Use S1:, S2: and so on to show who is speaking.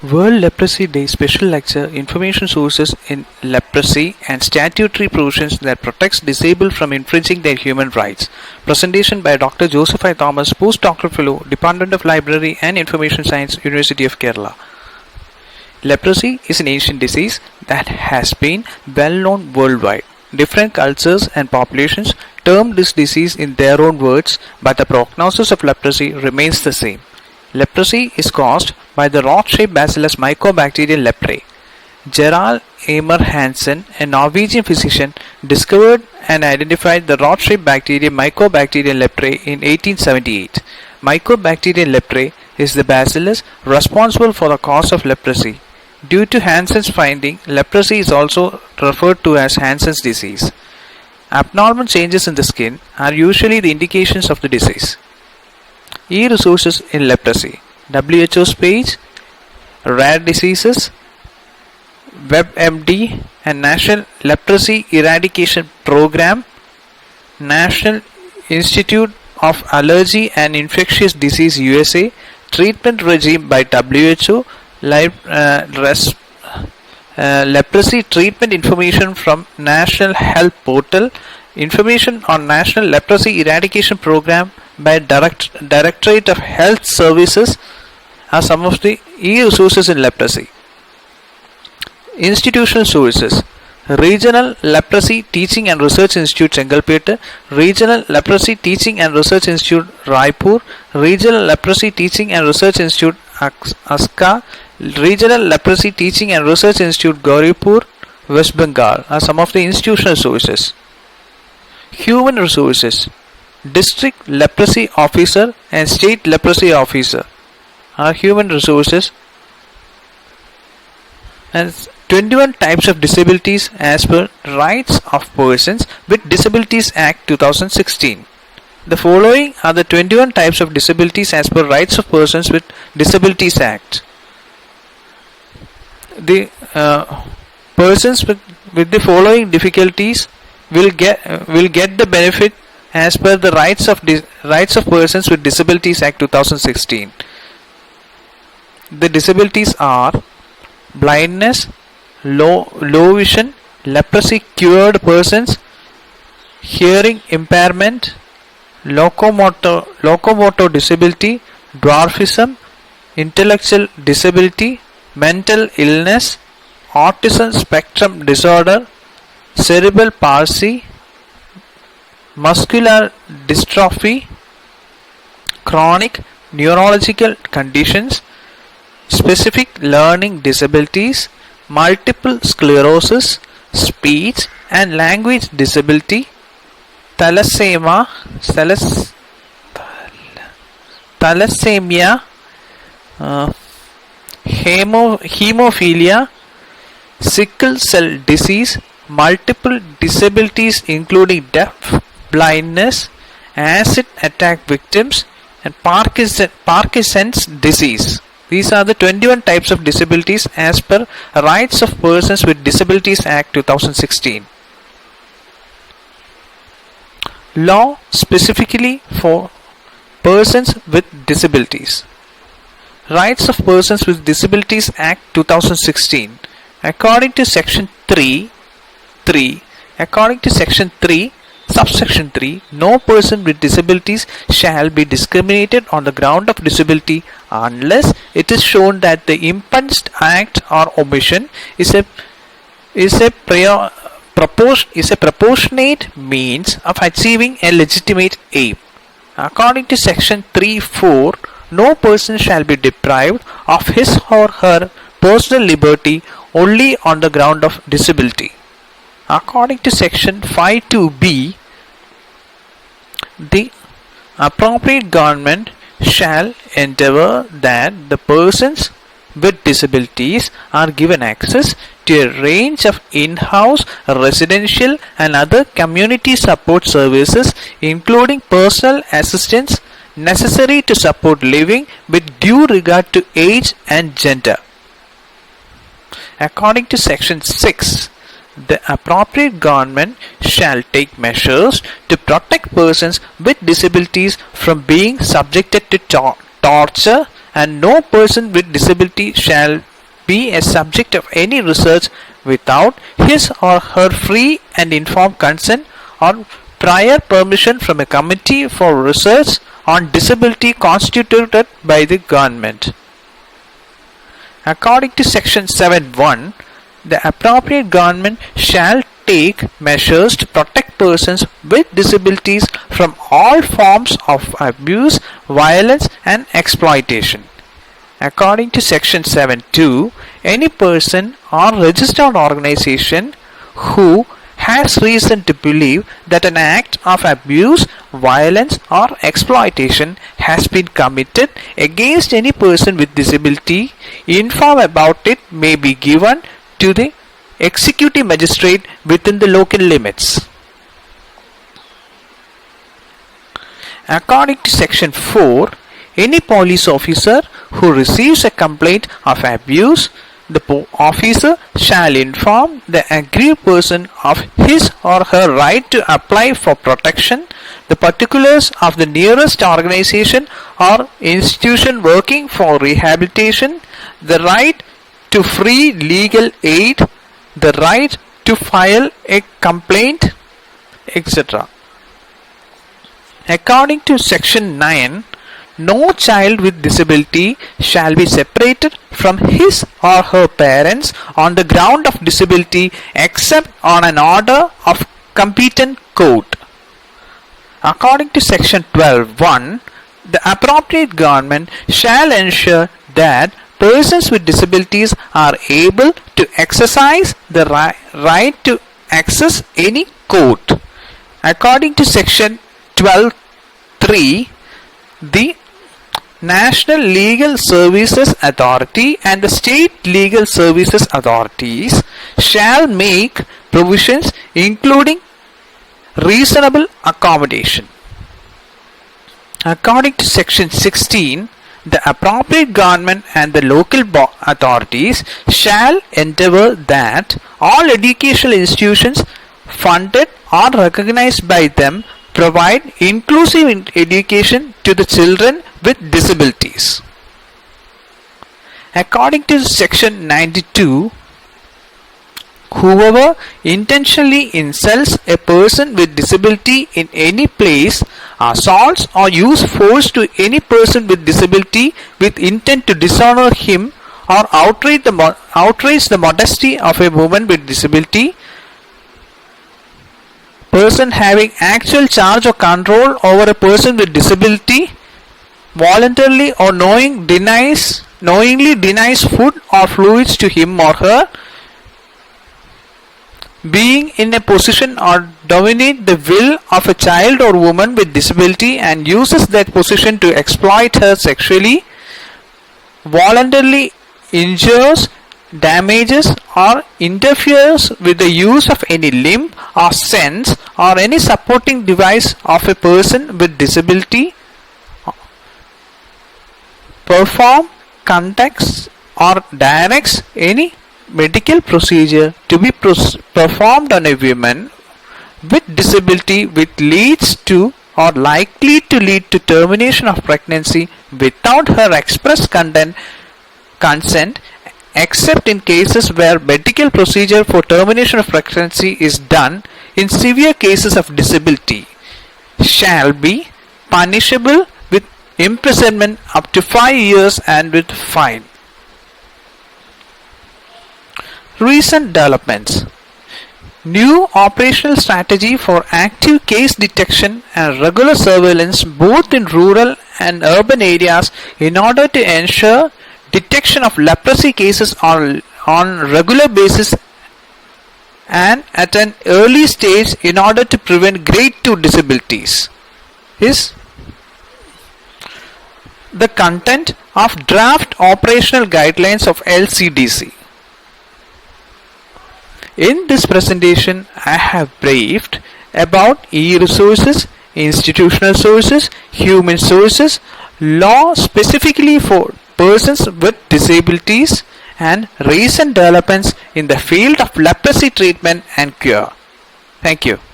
S1: World Leprosy Day special lecture information sources in leprosy and statutory provisions that protects disabled from infringing their human rights. Presentation by Dr. Joseph I. Thomas, Postdoctoral Fellow, Department of Library and Information Science, University of Kerala. Leprosy is an ancient disease that has been well known worldwide. Different cultures and populations term this disease in their own words, but the prognosis of leprosy remains the same. Leprosy is caused by the rod-shaped bacillus Mycobacterium leprae. Gerald Eimer Hansen, a Norwegian physician, discovered and identified the rod-shaped bacterium Mycobacterium leprae in 1878. Mycobacterium leprae is the bacillus responsible for the cause of leprosy. Due to Hansen's finding, leprosy is also referred to as Hansen's disease. Abnormal changes in the skin are usually the indications of the disease. E-resources in leprosy. WHO's page, Rare Diseases, WebMD and National Leprosy Eradication Program, National Institute of Allergy and Infectious Disease USA, Treatment Regime by WHO, Leprosy Treatment Information from National Health Portal, Information on National Leprosy Eradication Program by Directorate of Health Services are some of the e-resources in leprosy. Institutional sources: Regional Leprosy Teaching and Research Institute Chengalpet, Regional Leprosy Teaching and Research Institute Raipur, Regional Leprosy Teaching and Research Institute Aska, Regional Leprosy Teaching and Research Institute Gauripur, West Bengal are some of the institutional sources. Human resources: District Leprosy Officer and State Leprosy Officer are human resources. And 21 types of disabilities as per Rights of Persons with Disabilities Act 2016. The following are the 21 types of disabilities as per Rights of Persons with Disabilities Act. The persons with the following difficulties will get the benefit as per the Rights of Persons with Disabilities Act 2016. The disabilities are blindness, low vision, leprosy cured persons, hearing impairment, locomotor disability, dwarfism, intellectual disability, mental illness, autism spectrum disorder, cerebral palsy, muscular dystrophy, chronic neurological conditions, specific learning disabilities, multiple sclerosis, speech and language disability, thalassemia, hemophilia, sickle cell disease, multiple disabilities including deaf, blindness, acid attack victims and Parkinson's disease. These are the 21 types of disabilities as per Rights of Persons with Disabilities Act 2016. Law specifically for persons with disabilities. Rights of Persons with Disabilities Act 2016. According to Section 3, Subsection 3, no person with disabilities shall be discriminated on the ground of disability unless it is shown that the impugned act or omission is a proportionate means of achieving a legitimate aim. According to Section 3(4), no person shall be deprived of his or her personal liberty only on the ground of disability. According to Section 5(2)(b), the appropriate government shall endeavour that the persons with disabilities are given access to a range of in-house, residential and other community support services including personal assistance necessary to support living with due regard to age and gender. According to Section 6, the appropriate government shall take measures to protect persons with disabilities from being subjected to torture and no person with disability shall be a subject of any research without his or her free and informed consent or prior permission from a committee for research on disability constituted by the government. According to section 7.1, the appropriate government shall take measures to protect persons with disabilities from all forms of abuse, violence and exploitation. According to section 7.2, any person or registered organization who has reason to believe that an act of abuse, violence or exploitation has been committed against any person with disability, inform about it may be given to the executive magistrate within the local limits. According to section 4, any police officer who receives a complaint of abuse, the officer shall inform the aggrieved person of his or her right to apply for protection, the particulars of the nearest organization or institution working for rehabilitation, the right to free legal aid, the right to file a complaint, etc. According to section 9, no child with disability shall be separated from his or her parents on the ground of disability except on an order of competent court. According to section 12.1, the appropriate government shall ensure that persons with disabilities are able to exercise the right to access any court. According to section 12.3, the National Legal Services Authority and the State Legal Services Authorities shall make provisions including reasonable accommodation. According to section 16, the appropriate government and the local authorities shall endeavour that all educational institutions funded or recognized by them provide inclusive education to the children with disabilities. According to section 92, whoever intentionally insults a person with disability in any place, assaults or use force to any person with disability with intent to dishonor him or outrage the modesty of a woman with disability, person having actual charge or control over a person with disability, voluntarily or knowingly denies food or fluids to him or her, being in a position or dominate the will of a child or woman with disability and uses that position to exploit her sexually, voluntarily injures, damages or interferes with the use of any limb or sense or any supporting device of a person with disability, perform, conducts or directs any medical procedure to be performed on a woman with disability which leads to or likely to lead to termination of pregnancy without her express consent, except in cases where medical procedure for termination of pregnancy is done in severe cases of disability, shall be punishable with imprisonment up to 5 years and with fine. Recent developments. New operational strategy for active case detection and regular surveillance both in rural and urban areas in order to ensure detection of leprosy cases on regular basis and at an early stage in order to prevent grade 2 disabilities is the content of draft operational guidelines of LCDC. In this presentation, I have briefed about e-resources, institutional sources, human sources, law specifically for persons with disabilities, and recent developments in the field of leprosy treatment and cure. Thank you.